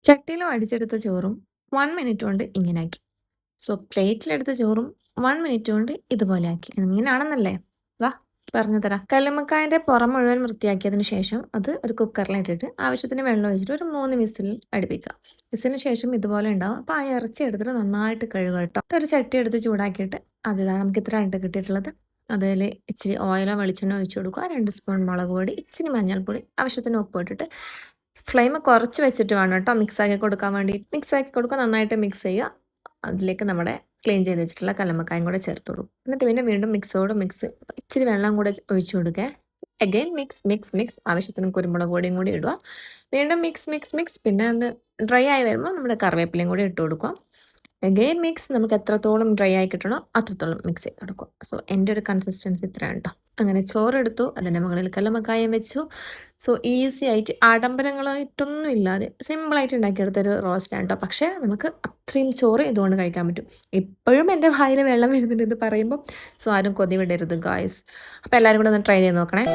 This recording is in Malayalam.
ചട്ടിയിൽ വടിച്ചെടുത്ത ചോറും 1 മിനിറ്റ് കൊണ്ട് ഇങ്ങനെ ആക്കി. സോ പ്ലേറ്റിലെടുത്ത ചോറും 1 മിനിറ്റ് കൊണ്ട് ഇതുപോലെ ആക്കി. എങ്ങനെയാണെന്നല്ലേ? വാ പറഞ്ഞു തരാം. കല്ലുമ്മക്കായൻ്റെ പുറം മുഴുവൻ വൃത്തിയാക്കിയതിന് ശേഷം അത് ഒരു കുക്കറിലിട്ടിട്ട് ആവശ്യത്തിന് വെള്ളം ഒഴിച്ചിട്ട് ഒരു 3 വിസിൽ അടുപ്പിക്കുക. വിസിലിന് ശേഷം ഇതുപോലെ ഉണ്ടാവും. അപ്പോൾ ആ ഇറച്ചി എടുത്തിട്ട് നന്നായിട്ട് കഴുകുക കേട്ടോ. ഒരു ചട്ടി എടുത്ത് ചൂടാക്കിയിട്ട് അതിതാ നമുക്ക് ഇത്രയാണ് കിട്ടിയിട്ടുള്ളത്. അതിൽ ഇച്ചിരി ഓയിലോ വെളിച്ചെണ്ണ ഒഴിച്ച് കൊടുക്കുക. 2 സ്പൂൺ മുളക് പൊടി, ഇച്ചിരി മഞ്ഞൾപ്പൊടി, ആവശ്യത്തിന് ഉപ്പ് ഇട്ടിട്ട് ഫ്ലെയിം കുറച്ച് വെച്ചിട്ട് വേണം കേട്ടോ മിക്സാക്കി കൊടുക്കാൻ വേണ്ടി. മിക്സാക്കി കൊടുക്കുക, നന്നായിട്ട് മിക്സ് ചെയ്യുക. അതിലേക്ക് നമ്മുടെ ക്ലീൻ ചെയ്ത് വെച്ചിട്ടുള്ള കല്ലുമ്മക്കായും കൂടെ ചേർത്ത് കൊടുക്കും. എന്നിട്ട് പിന്നെ വീണ്ടും മിക്സ് ഇച്ചിരി വെള്ളം കൂടെ ഒഴിച്ചു കൊടുക്കുക. അഗൈൻ മിക്സ് ആവശ്യത്തിന് കുരുമുളക് പൊടിയും കൂടി ഇടുക. വീണ്ടും മിക്സ് പിന്നെ അത് ഡ്രൈ ആയി വരുമ്പോൾ നമ്മുടെ കറിവേപ്പിലയും കൂടി ഇട്ട് കൊടുക്കുക. അഗെയിൻ മിക്സ് നമുക്ക് എത്രത്തോളം ഡ്രൈ ആയി കിട്ടണോ അത്രത്തോളം മിക്സ് ചെയ്ത് കൊടുക്കും. സോ എൻ്റെ ഒരു കൺസിസ്റ്റൻസി ഇത്രയാണ് കേട്ടോ. അങ്ങനെ ചോറെടുത്തു, അതിൻ്റെ മുകളിൽ കല്ലുമ്മക്കായം വെച്ചു. സോ ഈസി ആയിട്ട് ആഡംബരങ്ങളായിട്ടൊന്നും ഇല്ലാതെ സിമ്പിളായിട്ട് ഉണ്ടാക്കിയെടുത്തൊരു റോസ്റ്റാണ് കേട്ടോ. പക്ഷേ നമുക്ക് അത്രയും ചോറ് ഇതുകൊണ്ട് കഴിക്കാൻ പറ്റും. ഇപ്പോഴും എൻ്റെ വായിൽ വെള്ളം വരുന്നുണ്ട് ഇത് പറയുമ്പോൾ. സോ ആരും കൊതി വിടരുത് ഗായ്സ്. അപ്പോൾ എല്ലാവരും കൂടെ ഒന്ന് ട്രൈ ചെയ്ത് നോക്കണേ.